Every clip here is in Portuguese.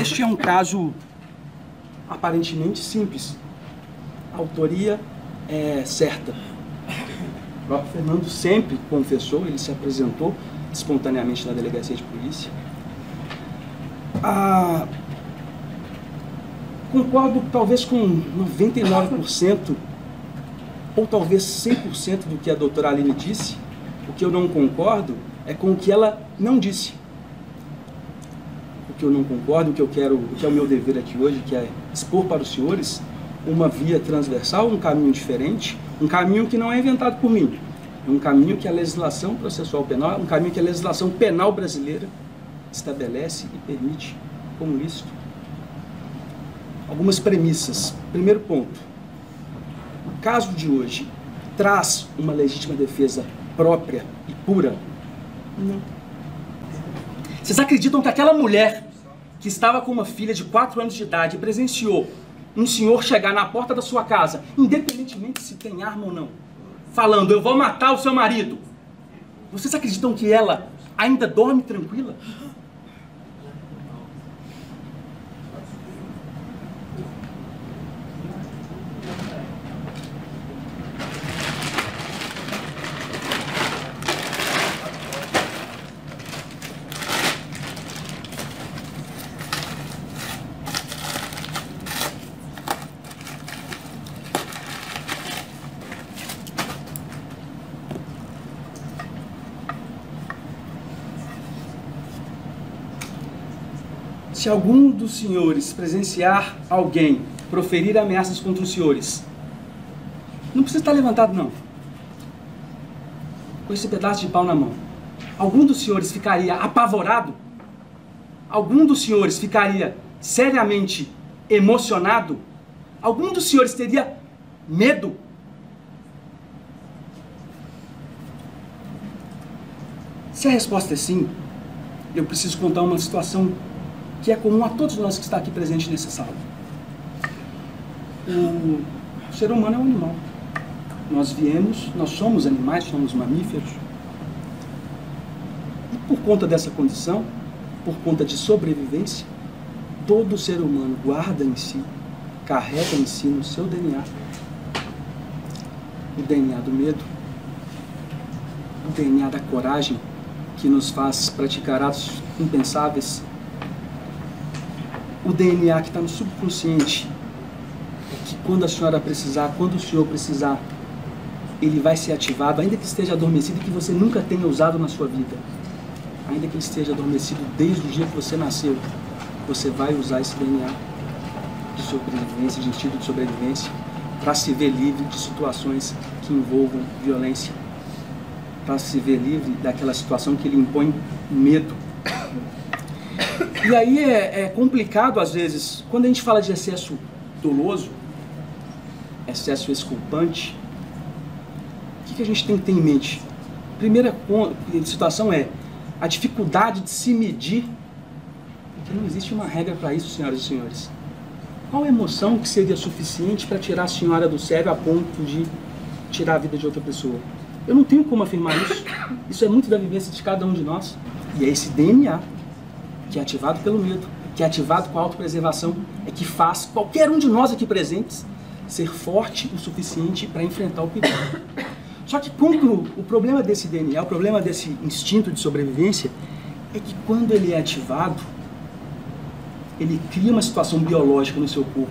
Este é um caso aparentemente simples. A autoria é certa. O próprio Fernando sempre confessou, ele se apresentou espontaneamente na delegacia de polícia. Concordo talvez com 99% ou talvez 100% do que a doutora Aline disse. O que eu não concordo é com o que ela não disse. O que eu não concordo, o que é o meu dever aqui hoje, que é expor para os senhores uma via transversal, um caminho diferente, um caminho que não é inventado por mim. É um caminho que a legislação processual penal, um caminho que a legislação penal brasileira estabelece e permite como lícito. Algumas premissas. Primeiro ponto. O caso de hoje traz uma legítima defesa própria e pura? Não. Vocês acreditam que aquela mulher que estava com uma filha de 4 anos de idade e presenciou um senhor chegar na porta da sua casa, independentemente se tem arma ou não, falando, eu vou matar o seu marido, vocês acreditam que ela ainda dorme tranquila? Se algum dos senhores presenciar alguém proferir ameaças contra os senhores, não precisa estar levantado, não. Com esse pedaço de pau na mão. Algum dos senhores ficaria apavorado? Algum dos senhores ficaria seriamente emocionado? Algum dos senhores teria medo? Se a resposta é sim, eu preciso contar uma situação que é comum a todos nós que está aqui presente nessa sala. O ser humano é um animal. Nós somos animais, somos mamíferos. E por conta dessa condição, por conta de sobrevivência, todo ser humano guarda em si, carrega em si no seu DNA, o DNA do medo, o DNA da coragem, que nos faz praticar atos impensáveis, o DNA que está no subconsciente, que quando a senhora precisar, quando o senhor precisar, ele vai ser ativado, ainda que esteja adormecido e que você nunca tenha usado na sua vida. Ainda que ele esteja adormecido desde o dia que você nasceu, você vai usar esse DNA de sobrevivência, de instinto de sobrevivência, para se ver livre de situações que envolvam violência, para se ver livre daquela situação que lhe impõe medo. E aí é complicado, às vezes, quando a gente fala de excesso doloso, excesso exculpante, o que a gente tem que ter em mente? A primeira situação é a dificuldade de se medir, porque não existe uma regra para isso, senhoras e senhores. Qual emoção que seria suficiente para tirar a senhora do sério a ponto de tirar a vida de outra pessoa? Eu não tenho como afirmar isso. Isso é muito da vivência de cada um de nós. E é esse DNA que é ativado pelo medo, que é ativado com a autopreservação, é que faz qualquer um de nós aqui presentes ser forte o suficiente para enfrentar o perigo. Só que o problema desse DNA, o problema desse instinto de sobrevivência, é que quando ele é ativado, ele cria uma situação biológica no seu corpo,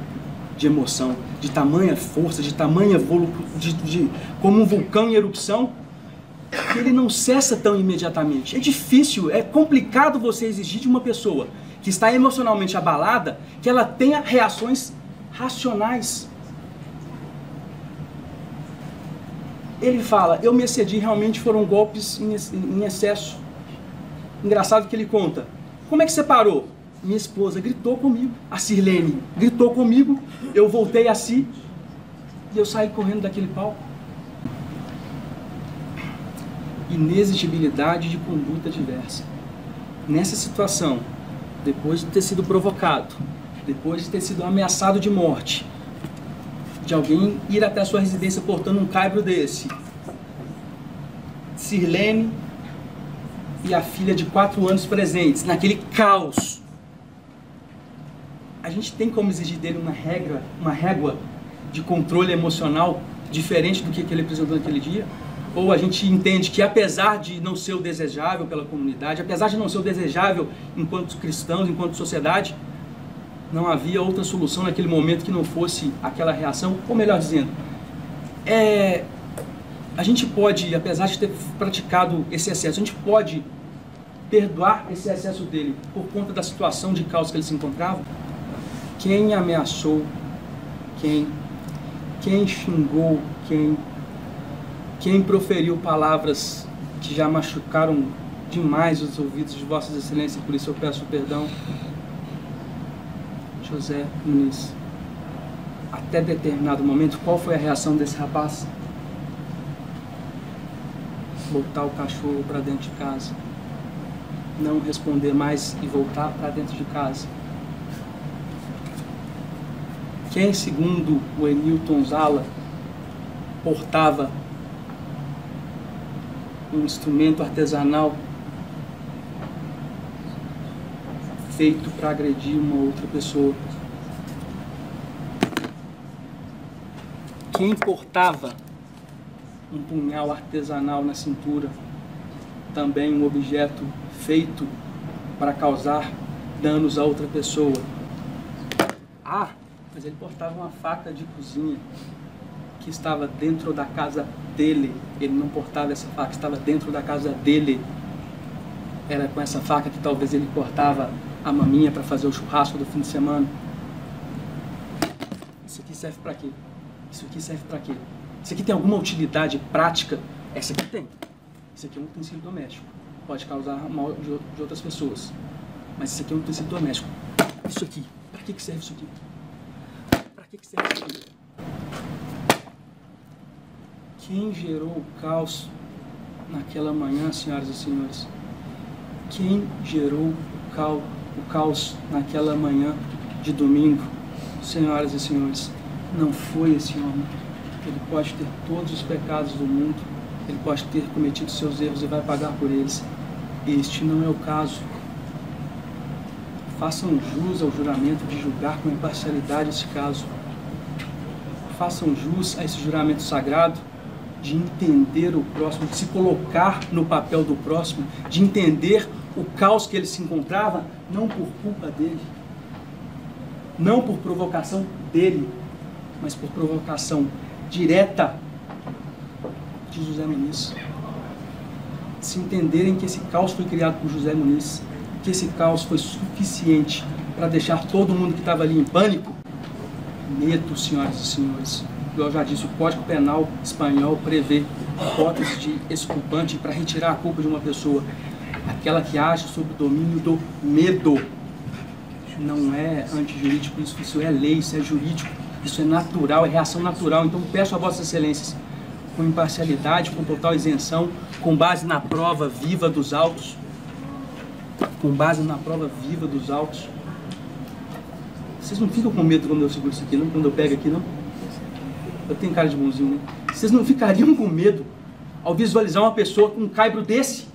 de emoção, de tamanha força, de tamanha como um vulcão em erupção, que ele não cessa tão imediatamente. É difícil, é complicado você exigir de uma pessoa que está emocionalmente abalada que ela tenha reações racionais. Ele fala, eu me excedi, realmente foram golpes em excesso. Engraçado que ele conta, como é que você parou? Minha esposa gritou comigo, a Sirlene gritou comigo, eu voltei a si e eu saí correndo daquele palco. Inexigibilidade de conduta diversa. Nessa situação, depois de ter sido provocado, depois de ter sido ameaçado de morte, de alguém ir até a sua residência portando um caibro desse, Sirlene e a filha de 4 anos presentes, naquele caos, a gente tem como exigir dele uma régua de controle emocional diferente do que ele apresentou naquele dia? Ou a gente entende que, apesar de não ser o desejável pela comunidade, apesar de não ser o desejável enquanto cristãos, enquanto sociedade, não havia outra solução naquele momento que não fosse aquela reação? Ou melhor dizendo, a gente pode, apesar de ter praticado esse excesso, a gente pode perdoar esse excesso dele por conta da situação de caos que ele se encontrava? Quem ameaçou? Quem xingou? Quem proferiu palavras que já machucaram demais os ouvidos de Vossas Excelências, por isso eu peço perdão? José Muniz. Até determinado momento, qual foi a reação desse rapaz? Botar o cachorro para dentro de casa. Não responder mais e voltar para dentro de casa. Quem, segundo o Emilton Zala, portava um instrumento artesanal feito para agredir uma outra pessoa? Quem portava um punhal artesanal na cintura, também um objeto feito para causar danos a outra pessoa? Ah, mas ele portava uma faca de cozinha que estava dentro da casa dele. Ele não portava essa faca, estava dentro da casa dele. Era com essa faca que talvez ele cortava a maminha para fazer o churrasco do fim de semana. Isso aqui serve para quê? Isso aqui serve para quê? Isso aqui tem alguma utilidade prática? Essa aqui tem. Isso aqui é um utensílio doméstico. Pode causar mal de outras pessoas. Mas isso aqui é um utensílio doméstico. Isso aqui. Para que serve isso aqui? Para que serve isso aqui? Quem gerou o caos naquela manhã, senhoras e senhores? Quem gerou o caos naquela manhã de domingo, senhoras e senhores? Não foi esse homem. Ele pode ter todos os pecados do mundo, ele pode ter cometido seus erros e vai pagar por eles. Este não é o caso. Façam jus ao juramento de julgar com imparcialidade esse caso. Façam jus a esse juramento sagrado de entender o próximo, de se colocar no papel do próximo, de entender o caos que ele se encontrava, não por culpa dele, não por provocação dele, mas por provocação direta de José Muniz. Se entenderem que esse caos foi criado por José Muniz, que esse caos foi suficiente para deixar todo mundo que estava ali em pânico, medo, senhoras e senhores. Eu já disse, o Código Penal espanhol prevê hipótese de exculpante para retirar a culpa de uma pessoa, aquela que age sob o domínio do medo. Não é antijurídico, isso é lei, isso é jurídico, isso é natural, é reação natural. Então peço a Vossas Excelências, com imparcialidade, com total isenção, com base na prova viva dos autos, Vocês não ficam com medo quando eu seguro isso aqui, não? Quando eu pego aqui, não? Eu tenho cara de bonzinho, né? Vocês não ficariam com medo ao visualizar uma pessoa com um caibro desse?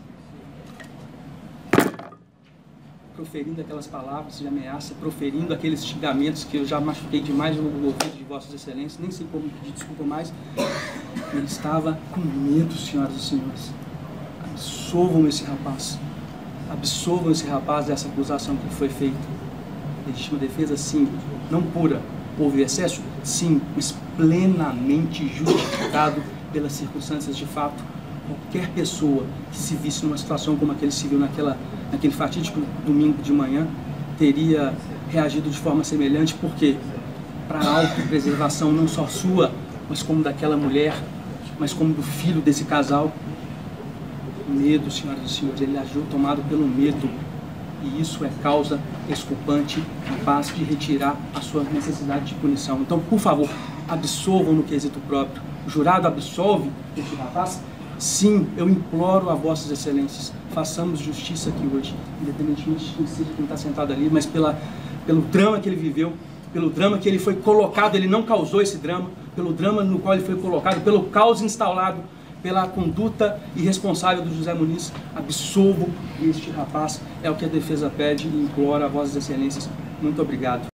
Proferindo aquelas palavras de ameaça, proferindo aqueles xingamentos que eu já machuquei demais no ouvido de Vossas Excelências, nem sei como pedir desculpa mais. Ele estava com medo, senhoras e senhores. Absolvam esse rapaz dessa acusação que foi feita. Legítima defesa, sim, não pura. Houve excesso? Sim, mas plenamente justificado pelas circunstâncias de fato. Qualquer pessoa que se visse numa situação como aquele se viu naquele fatídico domingo de manhã teria reagido de forma semelhante, porque para a autopreservação não só sua, mas como daquela mulher, mas como do filho desse casal. Medo, senhoras e senhores, ele agiu tomado pelo medo. E isso é causa exculpante capaz de retirar a sua necessidade de punição. Então, por favor, absolvam no quesito próprio. O jurado absolve este rapaz? Sim, eu imploro a Vossas Excelências, façamos justiça aqui hoje, independentemente de quem seja quem está sentado ali, mas pelo drama que ele viveu, pelo drama que ele foi colocado, ele não causou esse drama, pelo drama no qual ele foi colocado, pelo caos instalado, pela conduta irresponsável do José Muniz. Absolvo este rapaz, é o que a defesa pede e implora a Vossas Excelências. Muito obrigado.